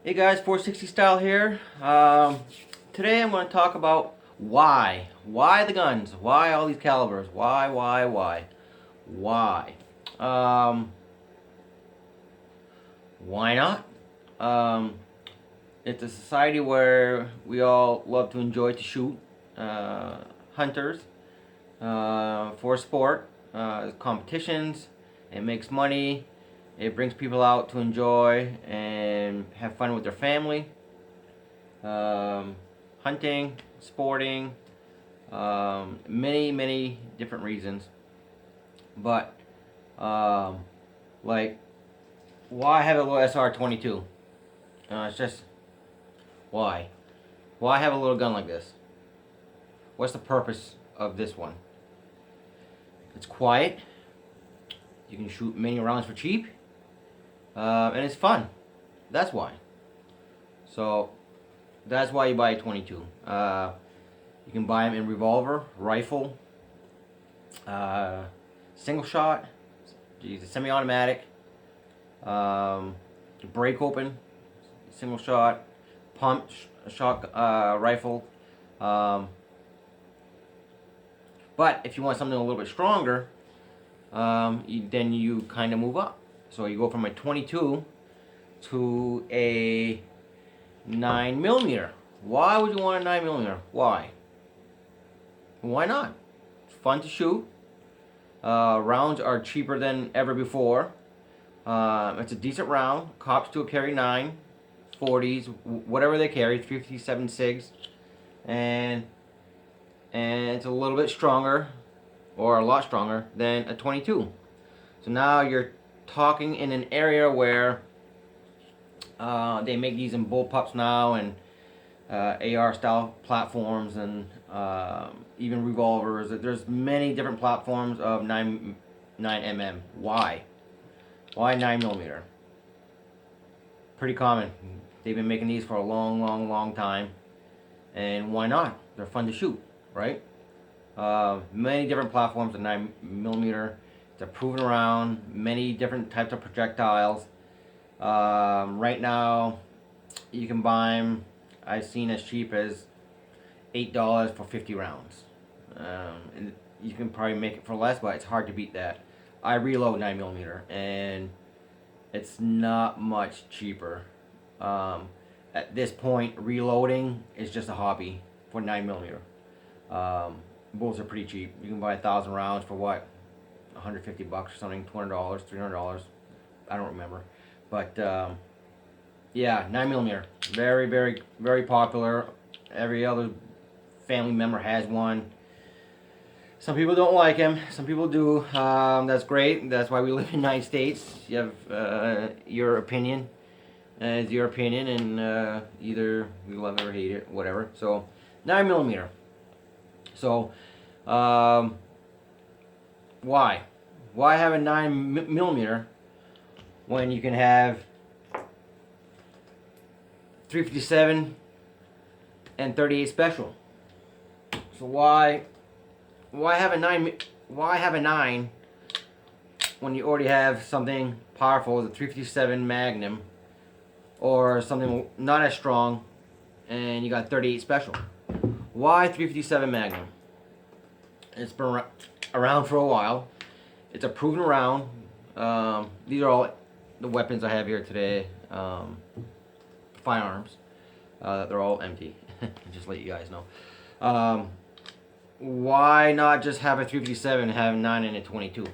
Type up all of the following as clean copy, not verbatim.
Hey guys, 460 Style here. Today I'm going to talk about why. Why the guns? Why all these calibers? Why? Um, why not? Um, it's a society where we all love to enjoy to shoot. Hunters, for sport, competitions. It makes money. It brings people out to enjoy and have fun with their family. um, Hunting, sporting, many different reasons. But um, like, why have a little SR-22? It's just why. Why have a little gun like this? What's the purpose of this one? It's quiet. You can shoot many rounds for cheap, and it's fun. That's why. So that's why you buy a 22. You can buy them in revolver, rifle, uh, single shot, semi-automatic, break open, single shot, pump shot, rifle. Um, but if you want something a little bit stronger, then you kind of move up. So you go from a 22 to a 9mm. Why would you want a 9mm? Why? Why not? It's fun to shoot. Rounds are cheaper than ever before. It's a decent round. Cops still carry 9, 40s, whatever they carry, 357 SIGs, and it's a little bit stronger, or a lot stronger than a 22. So now you're talking in an area where they make these in bullpups now, and AR style platforms, and even revolvers. There's many different platforms of 9mm. Why? Why 9mm? Pretty common. They've been making these for a long time, and why not? They're fun to shoot, right? Many different platforms of 9mm. It's a proven around. Many different types of projectiles. Right now, you can buy them. I've seen as cheap as $8 for 50 rounds. And you can probably make it for less, but it's hard to beat that. I reload 9mm, and it's not much cheaper. At this point, reloading is just a hobby for 9mm. Bullets are pretty cheap. You can buy 1,000 rounds for what, $150 or something, $200, $300. I don't remember, but yeah, 9mm, very popular. Every other family member has one. Some people don't like him. Some people do. That's great. That's why we live in the United States. You have your opinion. It's your opinion, and either you love it or hate it, whatever. So, 9mm. So, why? Why have a 9mm when you can have 357 and 38 special? So why have a 9? Why have a 9 when you already have something powerful as a 357 Magnum, or something not as strong, and you got 38 special? Why 357 Magnum? It's been around for a while. It's a proven round. These are all the weapons I have here today. Firearms. They're all empty. Just let you guys know. Why not just have a 357 and have a 9 and a 22?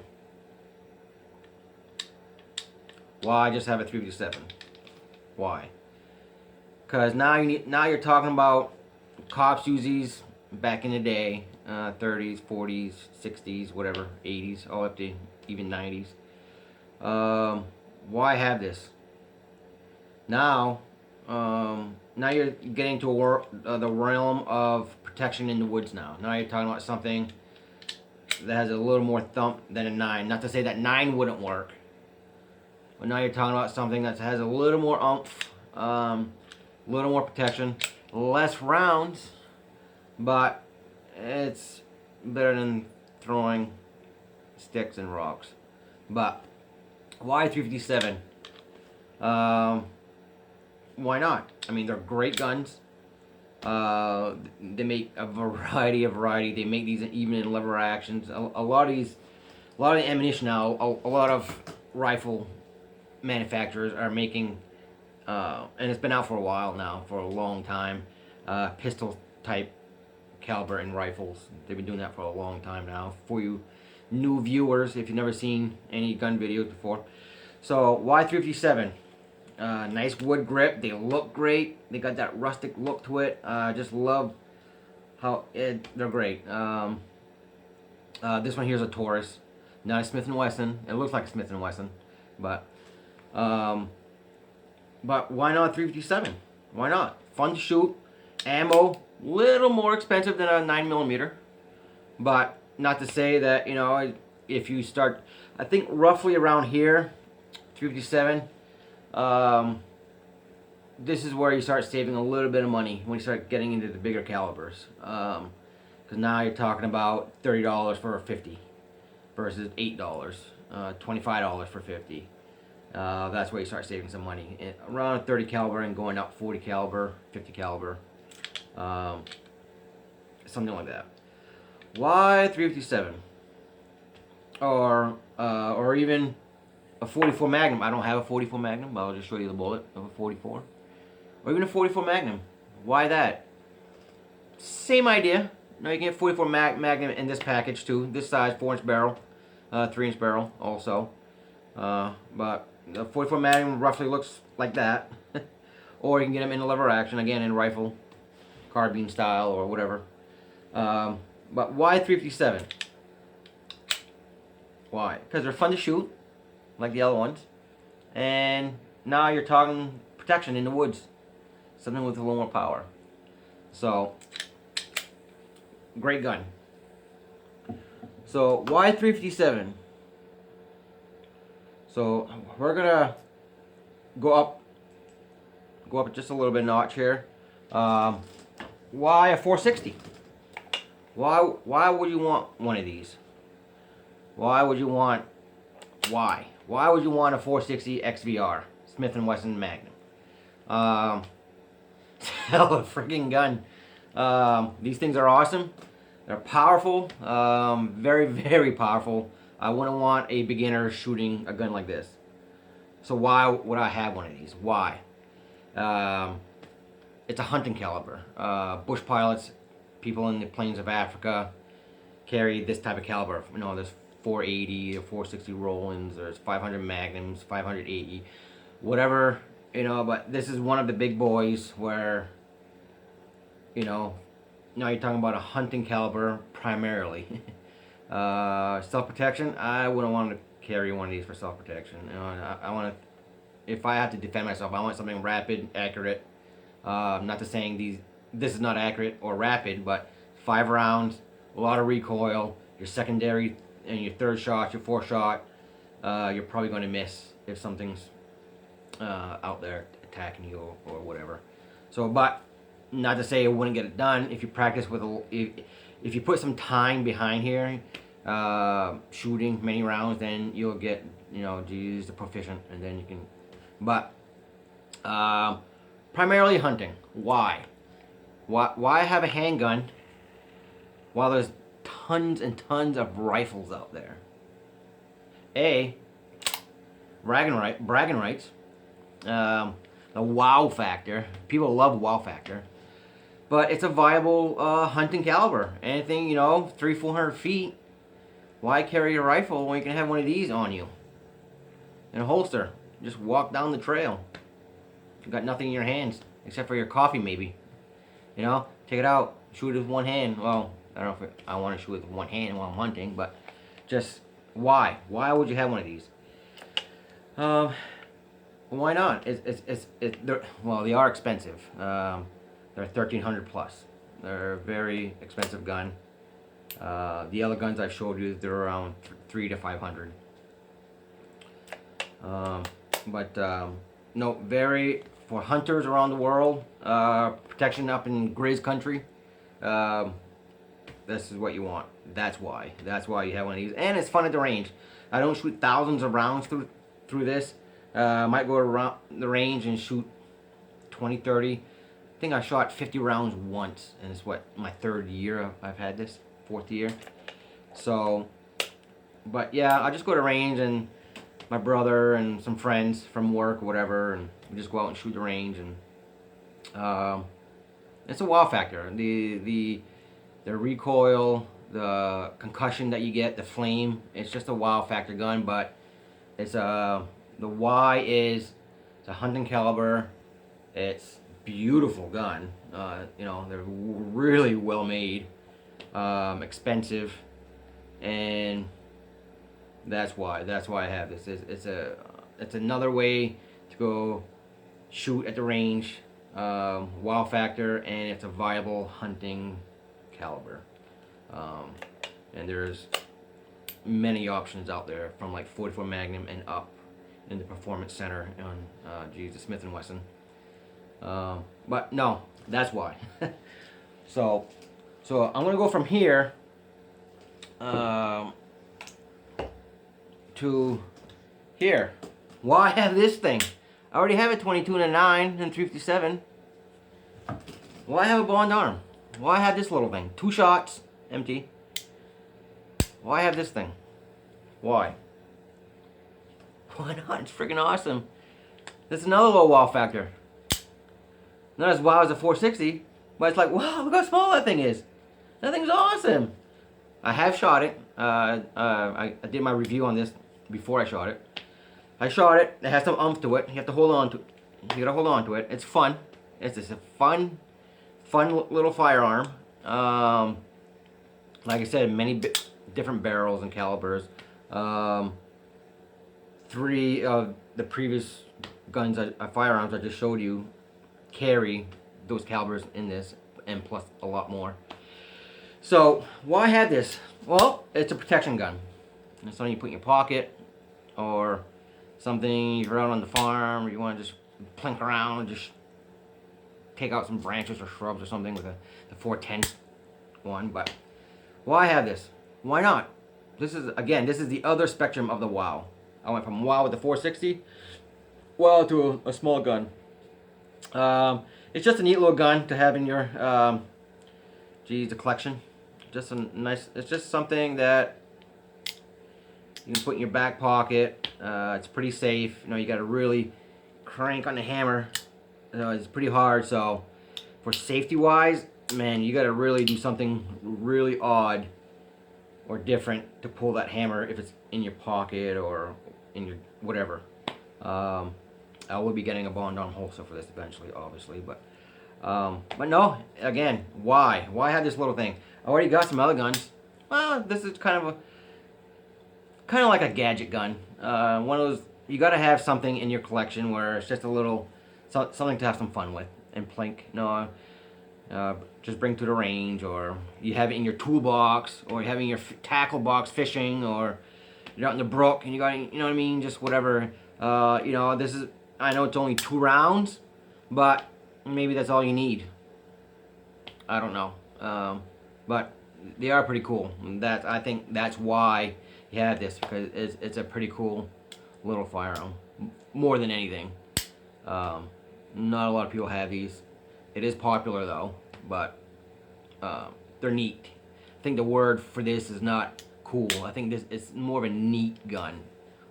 Why just have a 357? Why? Because now you're talking about cops use these back in the day, 30s, 40s, 60s, whatever, 80s, all up to even 90s. Why have this? Now you're getting to the realm of protection in the woods now. Now you're talking about something that has a little more thump than a 9. Not to say that 9 wouldn't work, but now you're talking about something that has a little more oomph, a little more protection, less rounds, but it's better than throwing sticks and rocks. But why 357? why not? I mean, they're great guns. They make a variety. They make these even in lever actions. A lot of these, a lot of the ammunition now. A lot of rifle manufacturers are making, and it's been out for a while now, for a long time. Pistol type caliber and rifles. They've been doing that for a long time now. For you new viewers, if you've never seen any gun videos before, so Y357. Nice wood grip. They look great. They got that rustic look to it. Just love how they're great. This one here is a Taurus, not a Smith & Wesson. It looks like a Smith & Wesson, but why not 357? Why not? Fun to shoot. Ammo, little more expensive than a 9mm, but not to say that, you know, if you start, I think roughly around here, 357. This is where you start saving a little bit of money when you start getting into the bigger calibers. Because now you're talking about $30 for a 50 versus $8, $25 for 50. That's where you start saving some money. Around a 30 caliber and going up 40 caliber, 50 caliber, something like that. Why 357? Or even a 44 Magnum. I don't have a 44 Magnum, but I'll just show you the bullet of a 44. Or even a 44 Magnum. Why that? Same idea. Now you can get 44 Magnum in this package too. This size, 4-inch barrel, 3-inch barrel also. But the 44 Magnum roughly looks like that. Or you can get them in a lever action, again in rifle, carbine style or whatever. But why 357? Why? Because they're fun to shoot, like the other ones. And now you're talking protection in the woods. Something with a little more power. So, great gun. So, why 357? So, we're gonna go up just a little bit notch here. Why a 460? Why would you want one of these? Why would you want a 460 XVR Smith & Wesson Magnum? Hell of a freaking gun. These things are awesome. They're powerful. Very, very powerful. I wouldn't want a beginner shooting a gun like this. So why would I have one of these? Why? It's a hunting caliber. Bush pilots, people in the plains of Africa, carry this type of caliber. You know, there's 480 or 460 Rollins, there's 500 Magnums, 580, whatever, you know, but this is one of the big boys where, you know, now you're talking about a hunting caliber primarily. Self-protection, I wouldn't want to carry one of these for self-protection. You know, I want to, if I have to defend myself, I want something rapid, accurate. Not to saying this is not accurate or rapid, but 5 rounds, a lot of recoil, your secondary and your third shot, your fourth shot, you're probably going to miss if something's out there attacking you or whatever. So, but not to say it wouldn't get it done if you practice with if you put some time behind here, shooting many rounds, then you'll get, you know, to use the proficient, and then you can. But primarily hunting. Why? Why have a handgun while there's tons and tons of rifles out there? Bragging rights. The wow factor. People love wow factor. But it's a viable hunting caliber. Anything, you know, 300-400 feet. Why carry a rifle when you can have one of these on you? In a holster. Just walk down the trail. You got nothing in your hands except for your coffee, maybe. You know, take it out, shoot it with one hand. Well, I don't know if I want to shoot it with one hand while I'm hunting, but just why? Why would you have one of these? Why not? Well, they are expensive. They're 1,300 plus. They're a very expensive gun. The other guns I showed you, they're around 300 to 500. No, very, for hunters around the world, protection up in Grizz country, this is what you want. That's why you have one of these, and it's fun at the range. I don't shoot thousands of rounds through this. Might go around the range and shoot 20, 30. I think I shot 50 rounds once, and it's what, my 3rd year I've had this, 4th year. So, but yeah, I just go to range, and my brother and some friends from work or whatever, and we just go out and shoot the range, and it's a wow factor. The recoil, the concussion that you get, the flame, it's just a wow factor gun. But it's the Y is, it's a hunting caliber. It's beautiful gun. You know, they're really well made, expensive, and that's why I have this. It's another way to go shoot at the range, wow factor, and it's a viable hunting caliber. And there's many options out there from like 44 Magnum and up in the Performance Center on the Smith & Wesson. But no, that's why. so I'm gonna go from here to here. Why have this thing? I already have a 22 and a 9 and 357. Why have a Bond arm? Why have this little thing? 2 shots, empty. Why have this thing? Why? Why not? It's freaking awesome. This is another low wow factor. Not as wow as a 460, but it's like, wow, look how small that thing is. That thing's awesome. I have shot it. I did my review on this before I shot it. I shot it. It has some oomph to it. You have to hold on to it. You gotta hold on to it. It's fun. It's just a fun little firearm. Like I said, many different barrels and calibers. 3 of the previous guns, firearms I just showed you, carry those calibers in this, and plus a lot more. So why have this? Well, it's a protection gun. It's something you put in your pocket, or something you're out on the farm, or you want to just plink around and just take out some branches or shrubs or something with the 410 one. But why have this? Why not? This is, again, this is the other spectrum of the WOW. I went from WOW with the 460, WOW to a small gun. It's just a neat little gun to have in your, the collection. Just a nice, it's just something that you can put in your back pocket. It's pretty safe. You know, you got to really crank on the hammer. You know, it's pretty hard. So for safety wise, man, you got to really do something really odd or different to pull that hammer if it's in your pocket or in your whatever. I will be getting a Bond arm holster for this eventually, obviously, but no, again, why have this little thing? I already got some other guns. Well, this is kind of like a gadget gun. One of those, you got to have something in your collection where it's just a little something to have some fun with and plink. Just bring to the range, or you have it in your toolbox, or you have it in your tackle box fishing, or you're out in the brook and you got, you know what I mean, just whatever. This is, I know it's only 2 rounds, but maybe that's all you need. I don't know. But they are pretty cool. I think that's why you have this, because it's a pretty cool little firearm, more than anything. Not a lot of people have these. It is popular though, but they're neat. I think the word for this is not cool. I think this is more of a neat gun.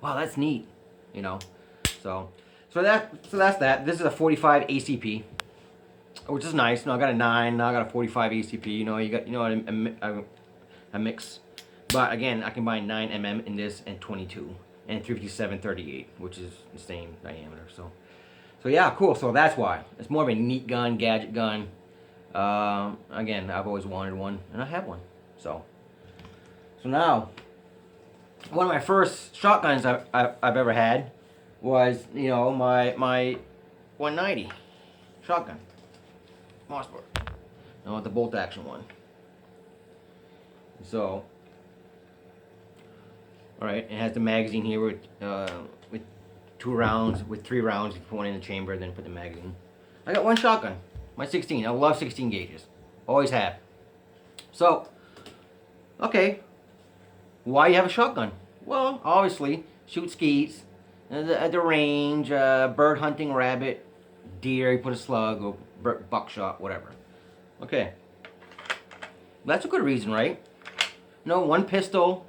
Wow, that's neat. You know, so that's that. This is a 45 ACP, which is nice. I got a 9. Now I got a 45 ACP. You know, a mix. But again, I can buy 9mm in this and 22 and 357/38, which is the same diameter. So yeah, cool. So that's why it's more of a neat gun, gadget gun. Again, I've always wanted one, and I have one. So now, one of my first shotguns I've ever had was, my 190 shotgun, Mossberg. I want the bolt action one. So, all right, it has the magazine here with 2 rounds, with 3 rounds. You put one in the chamber, then put the magazine. I got one shotgun, my 16. I love 16 gauges, always have. So, okay, why you have a shotgun? Well, obviously, shoot skeets at the range, bird hunting, rabbit, deer, you put a slug, or buckshot, whatever. Okay. That's a good reason, right? You know, one pistol,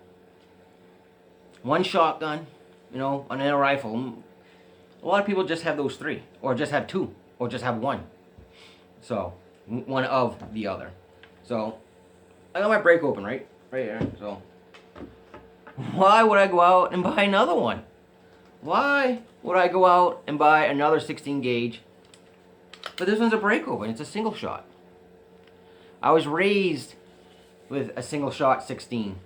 one shotgun, you know, and then a rifle. A lot of people just have those three, or just have two, or just have one. So, one of the other. So, I got my break open, right? Right here. So, why would I go out and buy another one? Why would I go out and buy another 16 gauge? But this one's a break open. It's a single shot. I was raised with a single shot 16.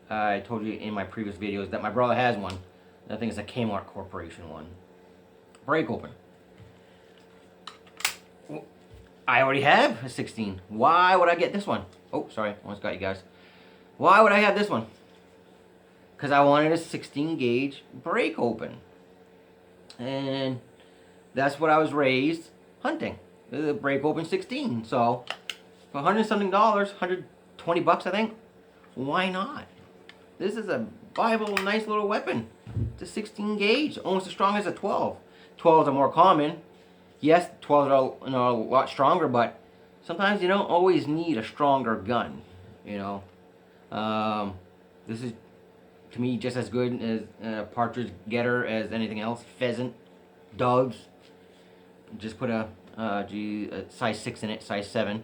I told you in my previous videos that my brother has one. I think it's a Kmart Corporation one. Break open. I already have a 16. Why would I get this one? Oh, sorry. Almost got you guys. Why would I have this one? Because I wanted a 16 gauge break open. And that's what I was raised hunting. The break open 16. So, for $100 something, $120 I think, why not? This is a viable, nice little weapon. It's a 16 gauge, almost as strong as a 12. 12s are more common. Yes, 12s are, you know, a lot stronger, but sometimes you don't always need a stronger gun. You know, this is to me just as good as a partridge getter as anything else. Pheasant, doves. Just put a size 6 in it, size 7.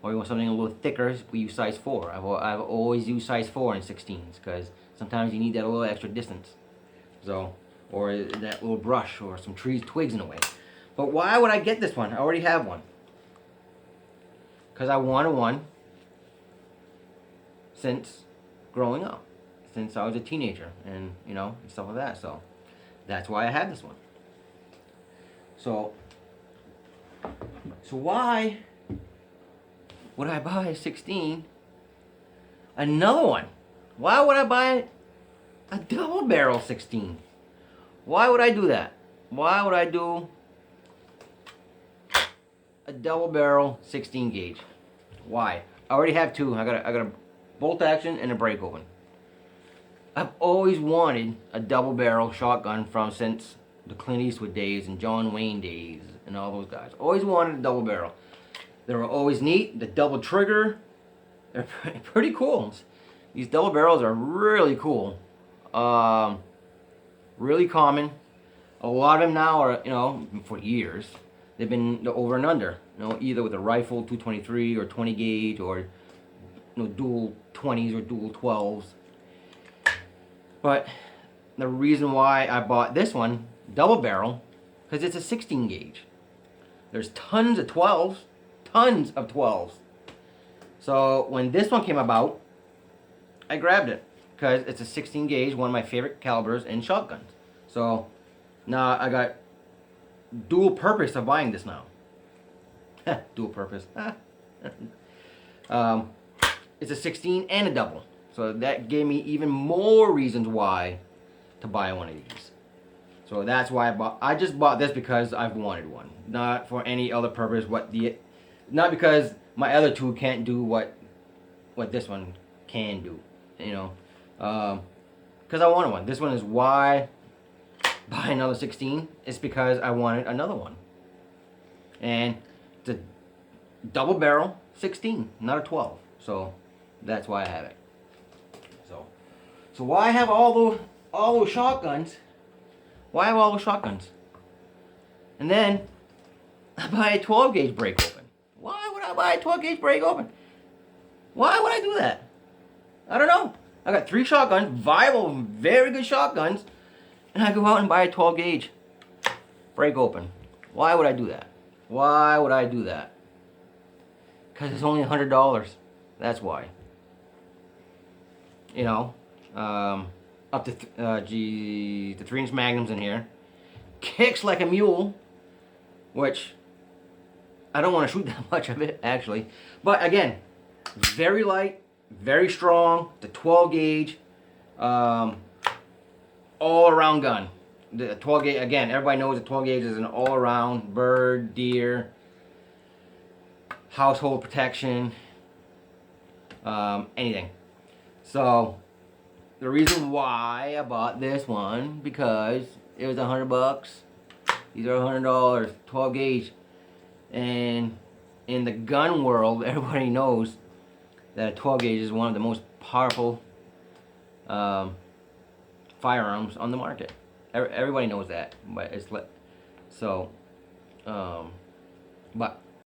Or you want something a little thicker, we use size 4. I've always used size 4 in 16s because sometimes you need that little extra distance. So, or that little brush or some trees, twigs in the way. But why would I get this one? I already have one. Because I wanted one since growing up. Since I was a teenager and, you know, stuff like that. So, that's why I had this one. So why would I buy a 16? Another one. Why would I buy a double barrel 16? Why would I do that? Why would I do a double barrel 16 gauge? Why? I already have two. I got a bolt action and a break open. I've always wanted a double barrel shotgun from since the Clint Eastwood days and John Wayne days and all those guys. Always wanted a double barrel. They were always neat. The double trigger, they're pretty cool. These double barrels are really cool. Really common. A lot of them now are, you know, for years, they've been over and under. You know, either with a rifle, 223 or 20 gauge, or, you know, dual 20s or dual 12s. But the reason why I bought this one, double barrel, because it's a 16 gauge. There's tons of 12s. Tons of 12s. So when this one came about, I grabbed it because it's a 16 gauge, one of my favorite calibers in shotguns. So now I got dual purpose of buying this now. Dual purpose. It's a 16 and a double. So that gave me even more reasons why to buy one of these. So that's why I just bought this because I've wanted one. Not for any other purpose. Not because my other two can't do what this one can do, you know, because I wanted one. This one is why buy another 16. It's because I wanted another one, and it's a double barrel 16, not a 12. So that's why I have it. So why have all those shotguns? Why have all those shotguns? And then I buy a 12 gauge break open. Why would I buy a 12 gauge break open? Why would I do that? I don't know. I got 3 shotguns, viable, very good shotguns, and I go out and buy a 12 gauge break open. Why would I do that? Why would I do that? Because it's only $100. That's why. You know, up to the 3-inch magnums in here. Kicks like a mule, which I don't want to shoot that much of it, actually. But again, very light, very strong. The 12 gauge, all around gun. The 12 gauge, again, everybody knows the 12 gauge is an all around bird, deer, household protection, anything. So the reason why I bought this one, because it was $100. These are $100, 12 gauge. And in the gun world, everybody knows that a 12 gauge is one of the most powerful firearms on the market. Everybody knows that, but it's so. But